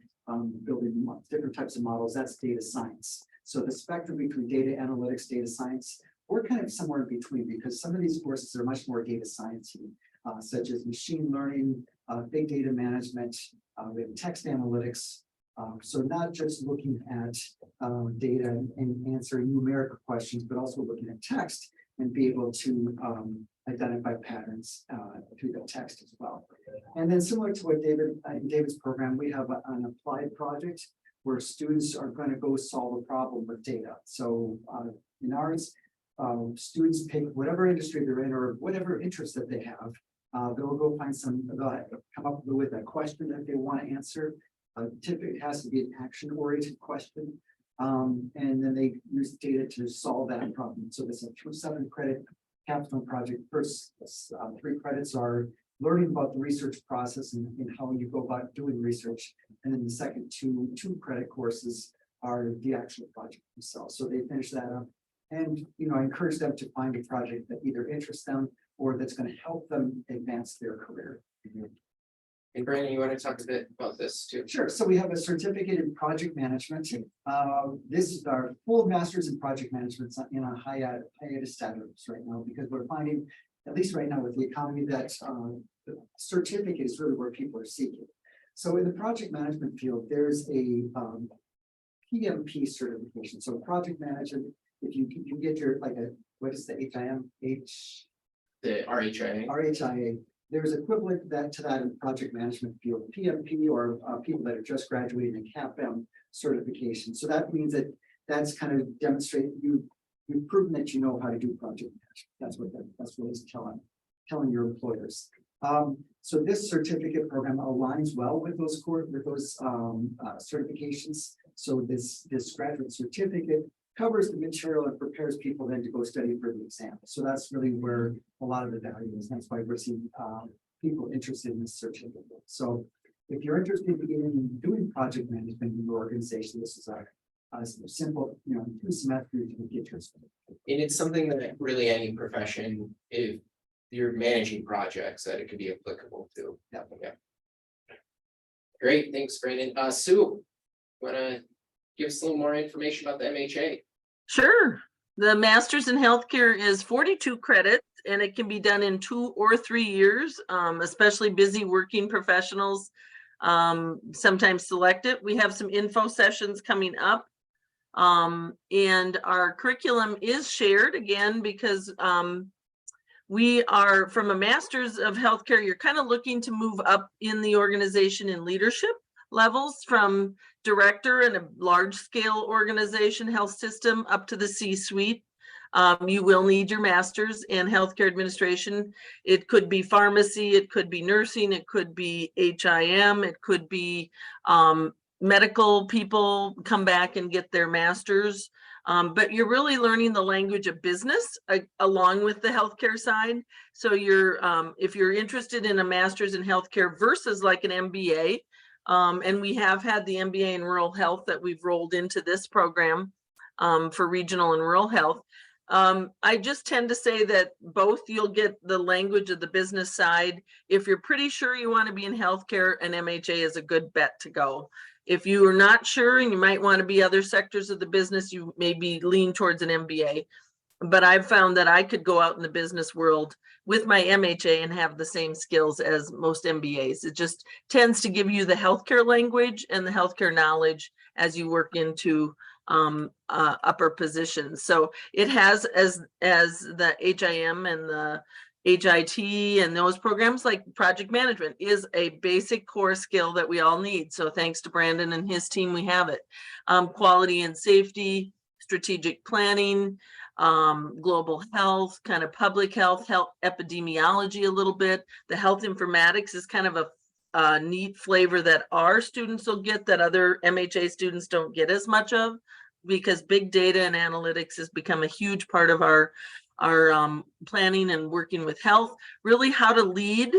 building different types of models. That's data science. So the spectrum between data analytics, data science, we're kind of somewhere in between, because some of these courses are much more data sciencey, such as machine learning, big data management, we have text analytics. So not just looking at data and answering numerical questions, but also looking at text and be able to identify patterns through the text as well. And then similar to what in David's program, we have an applied project where students are going to go solve a problem with data. So in ours, students pick whatever industry they're in or whatever interest that they have. They'll go find they'll come up with a question that they want to answer. Typically, it has to be an action-oriented question. And then they use data to solve that problem. So there's a 7-credit capstone project. First 3 credits are learning about the research process and how you go about doing research. And then the second 2-credit courses are the actual project themselves. So they finish that up. And I encourage them to find a project that either interests them or that's going to help them advance their career. Mm-hmm. And Brandon, you want to talk a bit about this too? Sure. So we have a certificate in project management. This is our full master's in project management in a hiatus status right now, because we're finding, at least right now with the economy, that the certificate is really where people are seeking. So in the project management field, there's a PMP certification. So project manager, if you get your like a, what is the HIM? The RHA. RHIA, there's equivalent to that in project management field, PMP, or people that are just graduating a CAPM certification. So that means that that's kind of demonstrate you've proven that you know how to do project management. That's what it's telling your employers. So this certificate program aligns well with those certifications. So this graduate certificate covers the material and prepares people then to go study for the exam. So that's really where a lot of the value is. That's why we're seeing people interested in this certificate. So if you're interested in doing project management in your organization, this is a simple, 2 semesters you can get your certificate. And it's something that really any profession, if you're managing projects, that it could be applicable to. Yeah. Great, thanks, Brandon. Sue, wanna give us a little more information about the MHA? Sure. The Master's in Healthcare is 42 credits and it can be done in 2 or 3 years, especially busy working professionals sometimes select it. We have some info sessions coming up. And our curriculum is shared again because we are from a Master's of Healthcare, you're kind of looking to move up in the organization in leadership levels from director in a large scale organization, health system, up to the C-suite. You will need your master's in healthcare administration. It could be pharmacy, it could be nursing, it could be HIM, it could be medical people come back and get their master's. But you're really learning the language of business along with the healthcare side. So if you're interested in a master's in healthcare versus like an MBA, and we have had the MBA in rural health that we've rolled into this program for regional and rural health. I just tend to say that both you'll get the language of the business side. If you're pretty sure you want to be in healthcare, an MHA is a good bet to go. If you are not sure and you might want to be other sectors of the business, you maybe lean towards an MBA. But I've found that I could go out in the business world with my MHA and have the same skills as most MBAs. It just tends to give you the healthcare language and the healthcare knowledge as you work into upper positions. So it has as the HIM and the HIT and those programs, like project management is a basic core skill that we all need. So thanks to Brandon and his team, we have it. Quality and safety, strategic planning, global health, kind of public health epidemiology a little bit. The health informatics is kind of a neat flavor that our students will get that other MHA students don't get as much of, because big data and analytics has become a huge part of our planning and working with health. Really how to lead.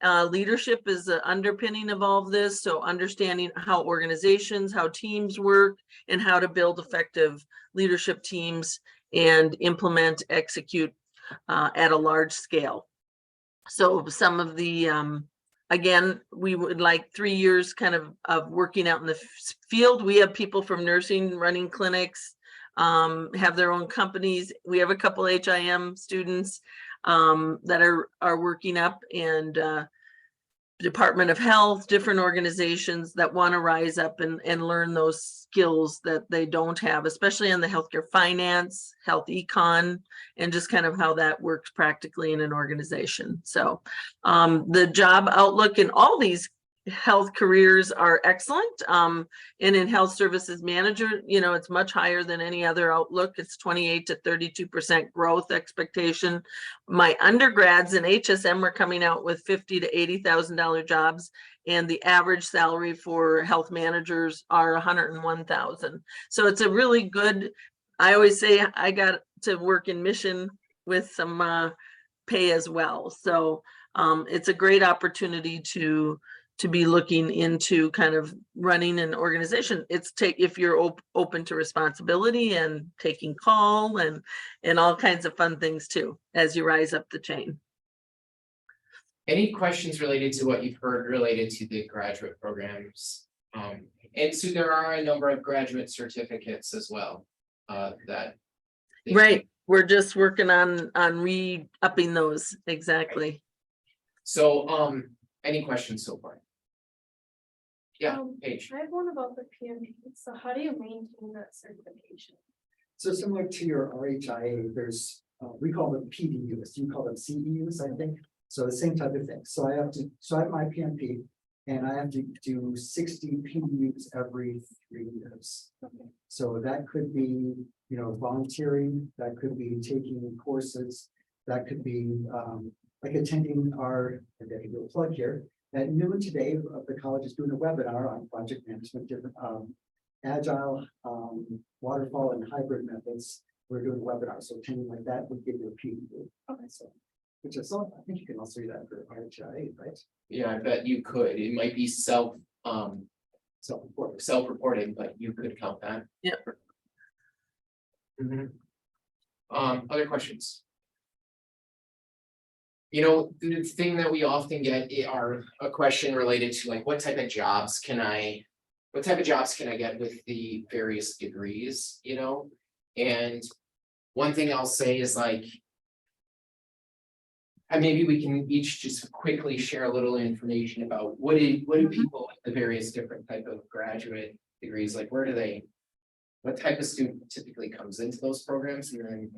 Leadership is the underpinning of all of this. So understanding how organizations, how teams work, and how to build effective leadership teams and implement, execute at a large scale. So some of the, again, we would like 3 years kind of working out in the field. We have people from nursing running clinics, have their own companies. We have a couple HIM students that are working up, and Department of Health, different organizations that want to rise up and learn those skills that they don't have, especially in the healthcare finance, health econ, and just kind of how that works practically in an organization. So the job outlook in all these health careers are excellent. And in health services manager, it's much higher than any other outlook. It's 28 to 32% growth expectation. My undergrads in HSM were coming out with $50,000 to $80,000 jobs, and the average salary for health managers are $101,000. So it's a really good, I always say I got to work in mission with some pay as well. So it's a great opportunity to be looking into kind of running an organization. If you're open to responsibility and taking call and all kinds of fun things too, as you rise up the chain. Any questions related to what you've heard related to the graduate programs? And so there are a number of graduate certificates as well, that. Right, we're just working on re-upping those, exactly. So, any questions so far? Yeah, Paige. I have one about the PMP. So how do you maintain that certification? So similar to your RHIA, there's, we call them PDUs, you call them CEUs, I think. So the same type of thing. So I have my PMP and I have to do 60 PDUs every 3 years. Okay. So that could be, volunteering, that could be taking courses, that could be, like attending our, I'm going to do a plug here. At noon today, the college is doing a webinar on project management, different, agile, waterfall and hybrid methods. We're doing a webinar, so attending like that would give you a PDU. Okay. So, which is, I think you can also do that for RHIA, right? Yeah, I bet you could. It might be Self-reported. self-reporting, but you could count that. Yeah. Mhm. Other questions? The thing that we often get are a question related to like, what type of jobs can I get with the various degrees, And one thing I'll say is like, and maybe we can each just quickly share a little information about what do people with the various different type of graduate degrees, like what type of student typically comes into those programs, and then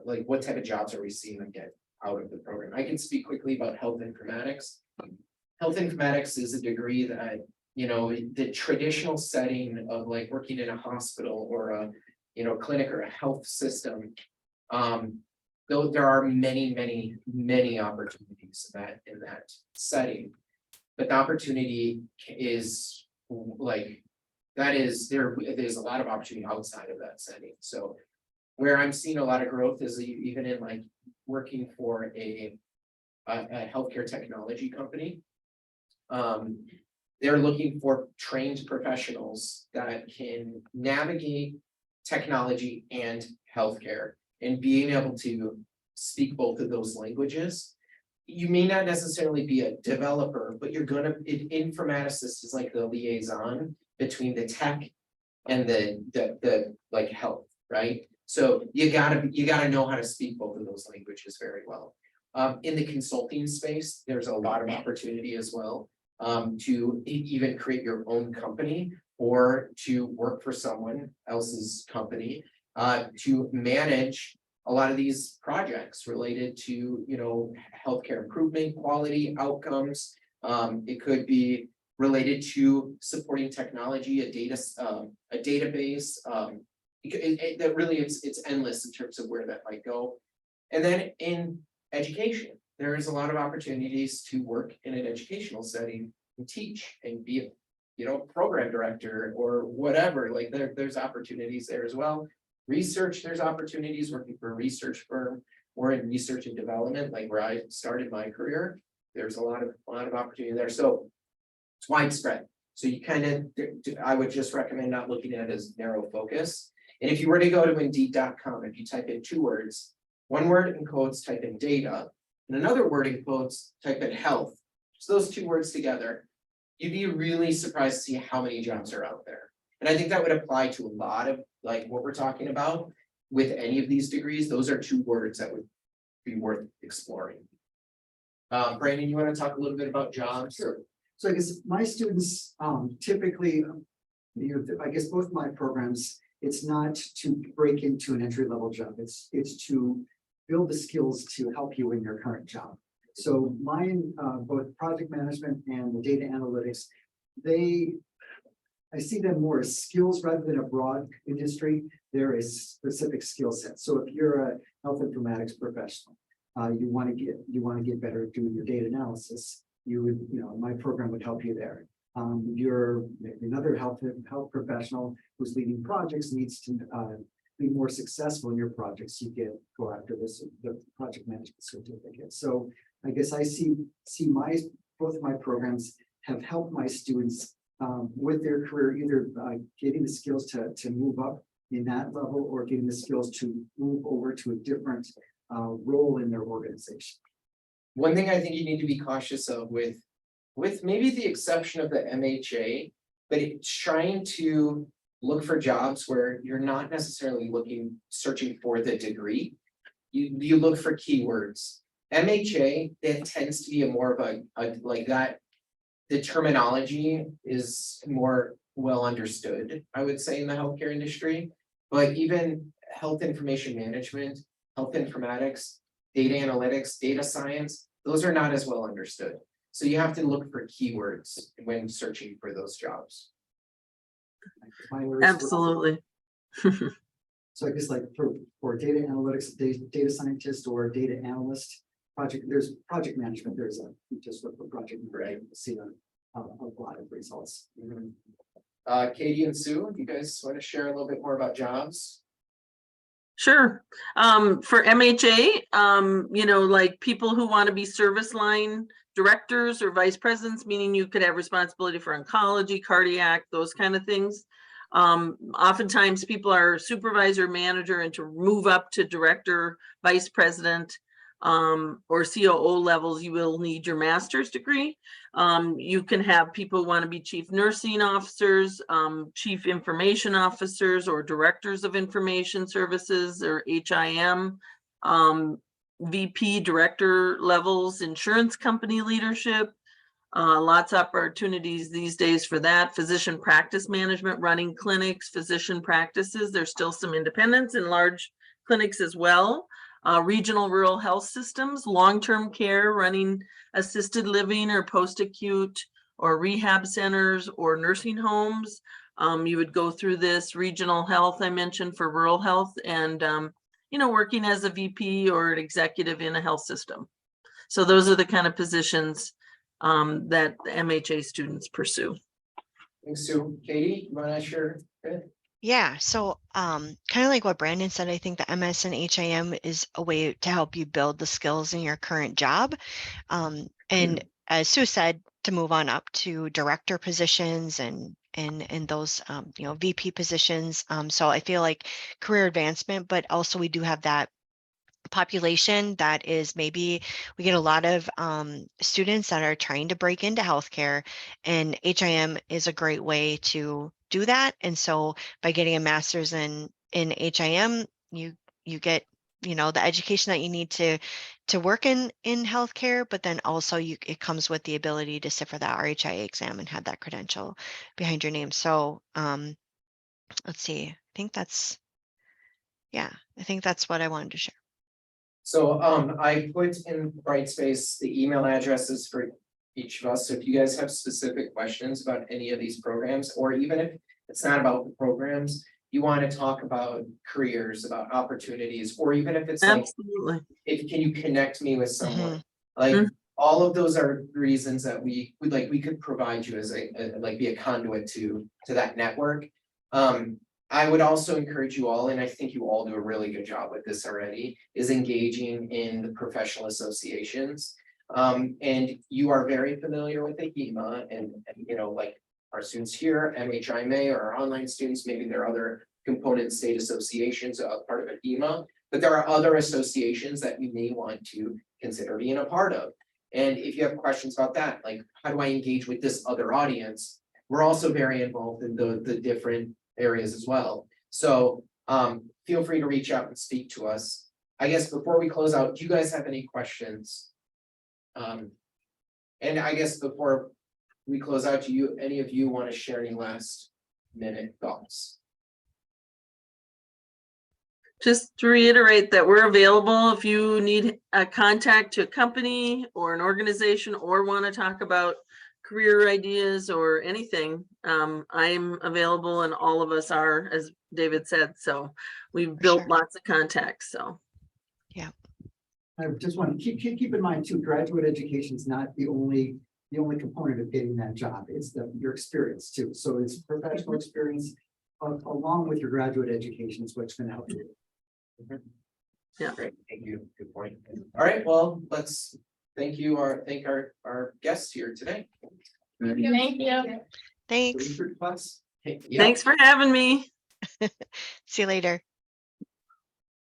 like what type of jobs are we seeing them get out of the program? I can speak quickly about health informatics. Health informatics is a degree that, the traditional setting of like working in a hospital or a, clinic or a health system. Though there are many opportunities in that setting. But the opportunity is like, there's a lot of opportunity outside of that setting. So where I'm seeing a lot of growth is even in like working for a healthcare technology company. They're looking for trained professionals that can navigate technology and healthcare and being able to speak both of those languages. You may not necessarily be a developer, but informaticist is like the liaison between the tech and the like health, right? So you gotta know how to speak both of those languages very well. In the consulting space, there's a lot of opportunity as well, to even create your own company or to work for someone else's company, to manage a lot of these projects related to, healthcare improvement, quality outcomes. It could be related to supporting technology, a database. That really it's endless in terms of where that might go. And then in education, there is a lot of opportunities to work in an educational setting and teach and be a, program director or whatever. Like there's opportunities there as well. Research, there's opportunities working for a research firm or in research and development, like where I started my career. There's a lot of opportunity there. So it's widespread. So you I would just recommend not looking at it as narrow focus. And if you were to go to Indeed.com, if you type in 2 words, 1 word in quotes, type in data, and another word in quotes, type in health, just those 2 words together, you'd be really surprised to see how many jobs are out there. And I think that would apply to a lot of like what we're talking about with any of these degrees. Those are 2 words that would be worth exploring. Brandon, you want to talk a little bit about jobs? Sure. So I guess my students typically, I guess both my programs, it's not to break into an entry-level job. It's to build the skills to help you in your current job. So mine, both project management and the data analytics, I see them more as skills rather than a broad industry. There is specific skill set. So if you're a health informatics professional, you want to get better at doing your data analysis. My program would help you there. You're another health professional who's leading projects, needs to be more successful in your projects. You go after the project management certificate. So I guess I see both of my programs have helped my students with their career, either getting the skills to move up in that level or getting the skills to move over to a different role in their organization. One thing I think you need to be cautious of with maybe the exception of the MHA, but it's trying to look for jobs where you're not necessarily searching for the degree. You look for keywords. MHA, it tends to be a more of a like that the terminology is more well understood, I would say, in the healthcare industry. But even health information management, health informatics, data analytics, data science, those are not as well understood. So you have to look for keywords when searching for those jobs. My areas were- Absolutely. So I guess like for data analytics, data scientist or data analyst, there's project management, you just look for project, right, see a lot of results. Katie and Sue, you guys want to share a little bit more about jobs? Sure. For MHA, like people who want to be service line directors or vice presidents, meaning you could have responsibility for oncology, cardiac, those kind of things. Oftentimes people are supervisor, manager, and to move up to director, vice president, or COO levels, you will need your master's degree. You can have people want to be chief nursing officers, chief information officers, or directors of information services, or HIM, VP director levels, insurance company leadership. Lots of opportunities these days for that. Physician practice management, running clinics, physician practices. There's still some independence in large clinics as well. Regional rural health systems, long-term care, running assisted living or post-acute or rehab centers or nursing homes. You would go through this regional health I mentioned for rural health, and working as a VP or an executive in a health system. So those are the kind of positions that the MHA students pursue. Thanks, Sue. Katie, you want to share? Yeah, so kind of like what Brandon said, I think the MS and HIM is a way to help you build the skills in your current job. And as Sue said, to move on up to director positions and those VP positions. So I feel like career advancement, but also we do have that population that is, maybe we get a lot of students that are trying to break into healthcare, and HIM is a great way to do that. And so by getting a master's in HIM, you get the education that you need to work in healthcare, but then also it comes with the ability to sit for that RHIA exam and have that credential behind your name. So let's see, I think that's what I wanted to share. So I put in Brightspace the email addresses for each of us. So if you guys have specific questions about any of these programs, or even if it's not about the programs, you want to talk about careers, about opportunities, or even if it's like, Absolutely. can you connect me with someone? Like Mhm. all of those are reasons that we could provide you as be a conduit to that network. I would also encourage you all, and I think you all do a really good job with this already, is engaging in the professional associations. And you are very familiar with the HEMA and like our students here, MHIMA, or our online students, maybe there are other component state associations, part of a HEMA, but there are other associations that you may want to consider being a part of. And if you have questions about that, like how do I engage with this other audience? We're also very involved in the different areas as well. So feel free to reach out and speak to us. I guess before we close out, do you guys have any questions? And I guess before we close out, any of you want to share any last minute thoughts? Just to reiterate that we're available if you need a contact to a company or an organization or want to talk about career ideas or anything. I'm available, and all of us are, as David said. So we've built Sure. lots of contacts. So I just want to keep in mind too, graduate education is not the only component of getting that job. It's your experience too. So it's professional experience along with your graduate education is what's going to help you. Yeah. Great, thank you. Good point. All right, well, let's thank our guests here today. Thank you. Thanks. Research class. Yeah. thanks for having me. See you later.